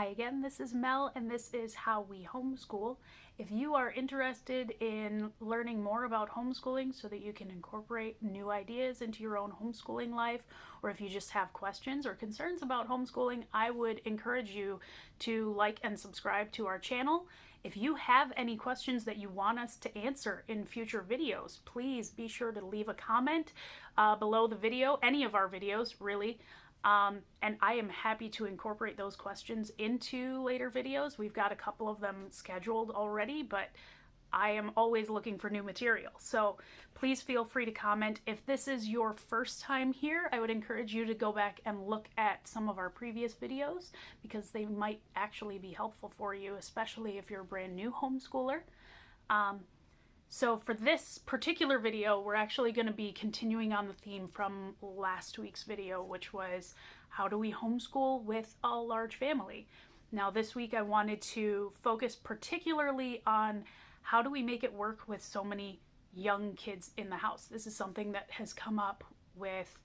Hi again, this is Mel and this is How We Homeschool. If you are interested in learning more about homeschooling so that you can incorporate new ideas into your own homeschooling life, or if you just have questions or concerns about homeschooling, I would encourage you to like and subscribe to our channel. If you have any questions that you want us to answer in future videos, please be sure to leave a comment below the video, any of our videos really. And I am happy to incorporate those questions into later videos. We've got a couple of them scheduled already, but I am always looking for new material. So please feel free to comment. If this is your first time here, I would encourage you to go back and look at some of our previous videos because they might actually be helpful for you, especially if you're a brand new homeschooler. So for this particular video, we're actually going to be continuing on the theme from last week's video, which was how do we homeschool with a large family? Now this week I wanted to focus particularly on how do we make it work with so many young kids in the house. This is something that has come up with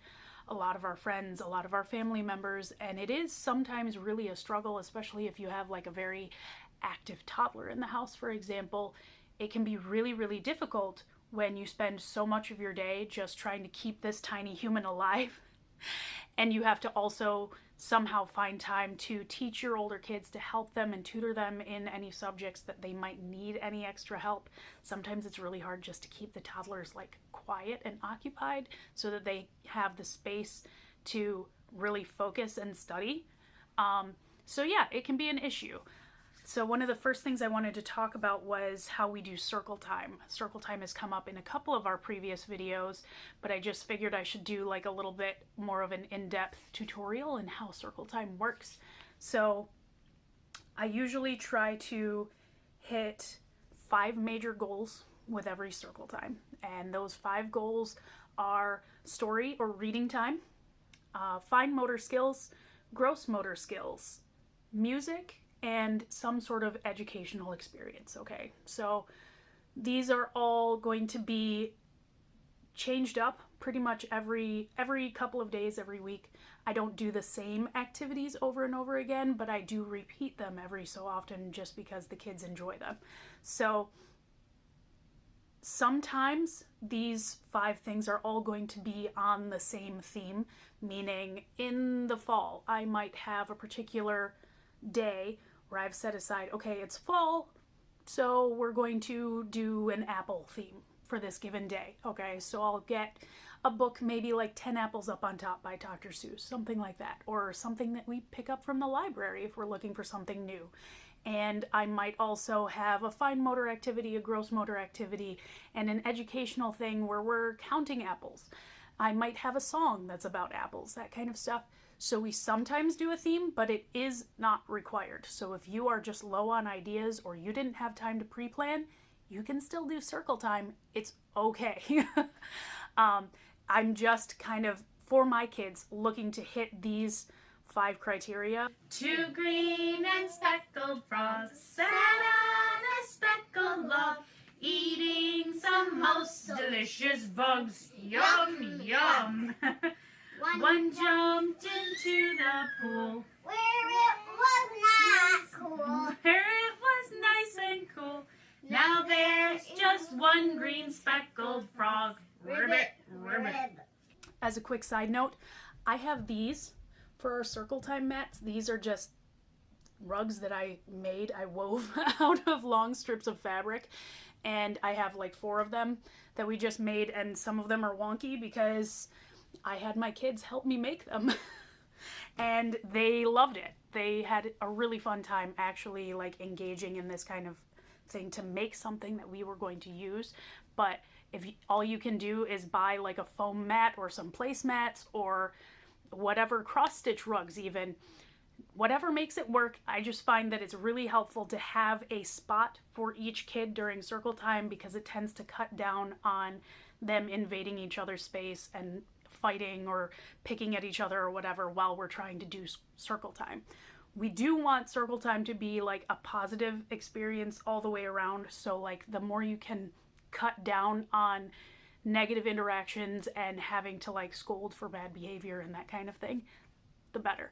a lot of our friends, a lot of our family members, and it is sometimes really a struggle, especially if you have like a very active toddler in the house, for example. It can be really, really difficult when you spend so much of your day just trying to keep this tiny human alive. And you have to also somehow find time to teach your older kids, to help them and tutor them in any subjects that they might need any extra help. Sometimes it's really hard just to keep the toddlers like quiet and occupied so that they have the space to really focus and study. So yeah, it can be an issue. So one of the first things I wanted to talk about was how we do circle time. Circle time has come up in a couple of our previous videos, but I just figured I should do like a little bit more of an in-depth tutorial in how circle time works. So I usually try to hit 5 major goals with every circle time. And those 5 goals are story or reading time, fine motor skills, gross motor skills, music, and some sort of educational experience. Okay, so these are all going to be changed up pretty much every couple of days, every week. I don't do the same activities over and over again, but I do repeat them every so often just because the kids enjoy them. So sometimes these 5 things are all going to be on the same theme, meaning in the fall I might have a particular day where I've set aside, okay, it's fall, so we're going to do an apple theme for this given day. Okay, so I'll get a book, maybe like 10 Apples Up on Top by Dr. Seuss, something like that, or something that we pick up from the library if we're looking for something new. And I might also have a fine motor activity, a gross motor activity, and an educational thing where we're counting apples. I might have a song that's about apples, that kind of stuff. So we sometimes do a theme, but it is not required. So if you are just low on ideas or you didn't have time to pre-plan, you can still do circle time. It's okay. I'm just kind of, for my kids, looking to hit these 5 criteria. 2 green and speckled frogs sat on a speckled log, eating some most delicious bugs. Yum, yum. One jumped into the pool where it was not cool. where it was nice and cool. Now there's just one green speckled frog. Ribbit, ribbit. As a quick side note, I have these for our circle time mats. These are just rugs that I wove out of long strips of fabric, and I have like 4 of them that we just made, and some of them are wonky because I had my kids help me make them and they loved it. They had a really fun time actually like engaging in this kind of thing to make something that we were going to use. But if all you can do is buy like a foam mat or some placemats or whatever, cross-stitch rugs even, whatever makes it work, I just find that it's really helpful to have a spot for each kid during circle time because it tends to cut down on them invading each other's space and fighting or picking at each other or whatever while we're trying to do circle time. We do want circle time to be like a positive experience all the way around. So like the more you can cut down on negative interactions and having to like scold for bad behavior and that kind of thing, the better.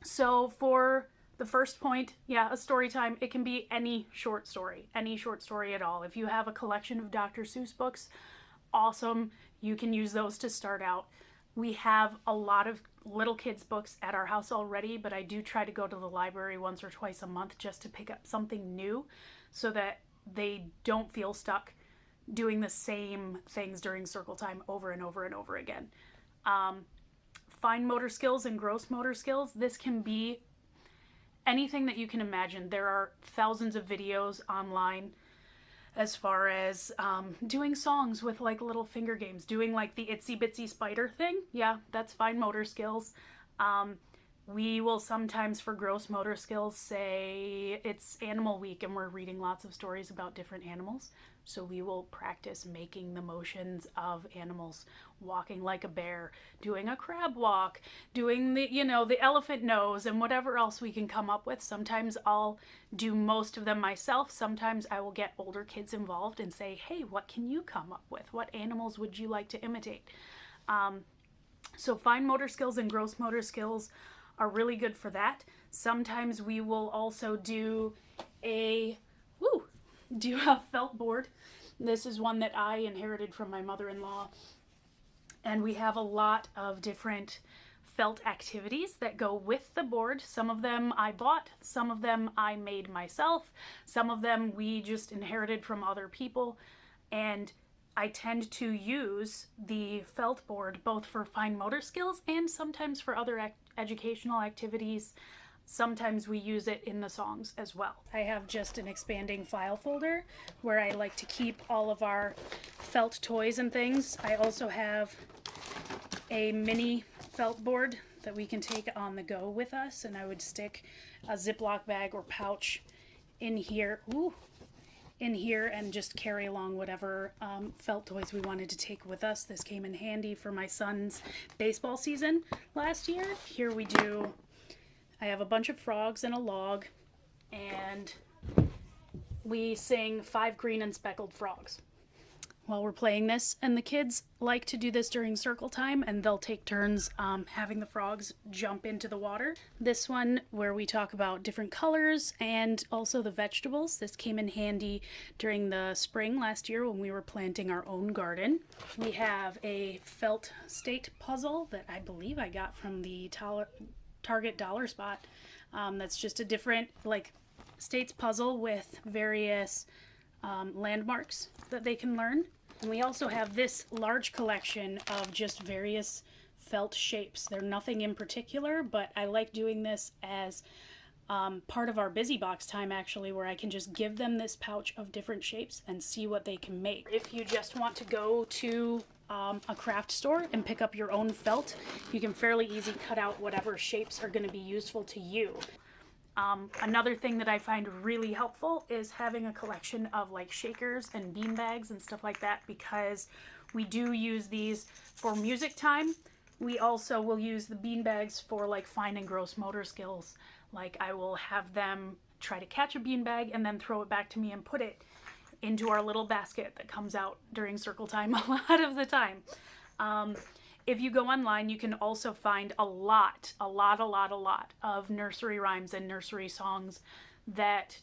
So for the first point, yeah, a story time, it can be any short story at all. If you have a collection of Dr. Seuss books, awesome. You can use those to start out. We have a lot of little kids' books at our house already, but I do try to go to the library once or twice a month just to pick up something new so that they don't feel stuck doing the same things during circle time over and over and over again. Fine motor skills and gross motor skills, this can be anything that you can imagine. There are thousands of videos online as far as doing songs with like little finger games, doing like the itsy bitsy spider thing. Yeah, that's fine motor skills. We will sometimes, for gross motor skills, say it's Animal Week and we're reading lots of stories about different animals. So we will practice making the motions of animals, walking like a bear, doing a crab walk, doing the elephant nose, and whatever else we can come up with. Sometimes I'll do most of them myself. Sometimes I will get older kids involved and say, hey, what can you come up with? What animals would you like to imitate? So fine motor skills and gross motor skills are really good for that. Sometimes we will also do a felt board. This is one that I inherited from my mother-in-law. And we have a lot of different felt activities that go with the board. Some of them I bought, some of them I made myself, some of them we just inherited from other people. And I tend to use the felt board both for fine motor skills and sometimes for other educational activities. Sometimes we use it in the songs as well. I have just an expanding file folder where I like to keep all of our felt toys and things. I also have a mini felt board that we can take on the go with us, and I would stick a Ziploc bag or pouch in here. And just carry along whatever felt toys we wanted to take with us. This came in handy for my son's baseball season last year. Here I have a bunch of frogs and a log, and we sing 5 green and speckled frogs while we're playing this. And the kids like to do this during circle time, and they'll take turns having the frogs jump into the water. This one where we talk about different colors and also the vegetables. This came in handy during the spring last year when we were planting our own garden. We have a felt state puzzle that I believe I got from the Target dollar spot. That's just a different states puzzle with various landmarks that they can learn. And we also have this large collection of just various felt shapes. They're nothing in particular, but I like doing this as part of our busy box time, actually, where I can just give them this pouch of different shapes and see what they can make. If you just want to go to a craft store and pick up your own felt, you can fairly easy cut out whatever shapes are going to be useful to you. Another thing that I find really helpful is having a collection of shakers and bean bags and stuff like that, because we do use these for music time. We also will use the bean bags for fine and gross motor skills. I will have them try to catch a bean bag and then throw it back to me and put it into our little basket that comes out during circle time a lot of the time. If you go online, you can also find a lot of nursery rhymes and nursery songs that,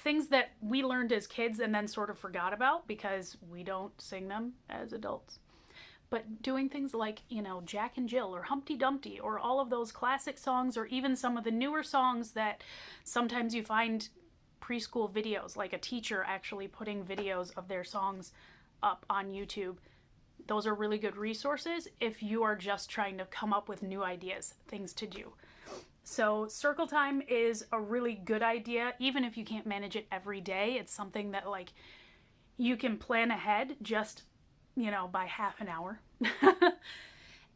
things that we learned as kids and then sort of forgot about because we don't sing them as adults. But doing things like, Jack and Jill or Humpty Dumpty or all of those classic songs, or even some of the newer songs that sometimes you find preschool videos, like a teacher actually putting videos of their songs up on YouTube. Those are really good resources if you are just trying to come up with new ideas, things to do. So circle time is a really good idea, even if you can't manage it every day. It's something that you can plan ahead just, by half an hour.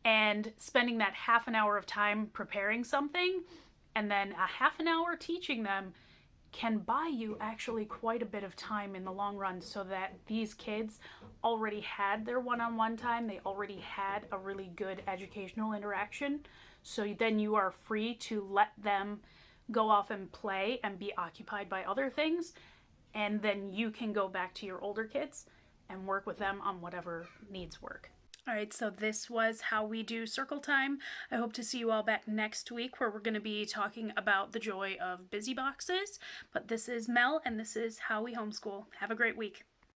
And spending that half an hour of time preparing something and then a half an hour teaching them can buy you actually quite a bit of time in the long run, so that these kids already had their one-on-one time. They already had a really good educational interaction. So then you are free to let them go off and play and be occupied by other things. And then you can go back to your older kids and work with them on whatever needs work. All right, so this was how we do circle time. I hope to see you all back next week where we're going to be talking about the joy of busy boxes. But this is Mel, and this is How We Homeschool. Have a great week.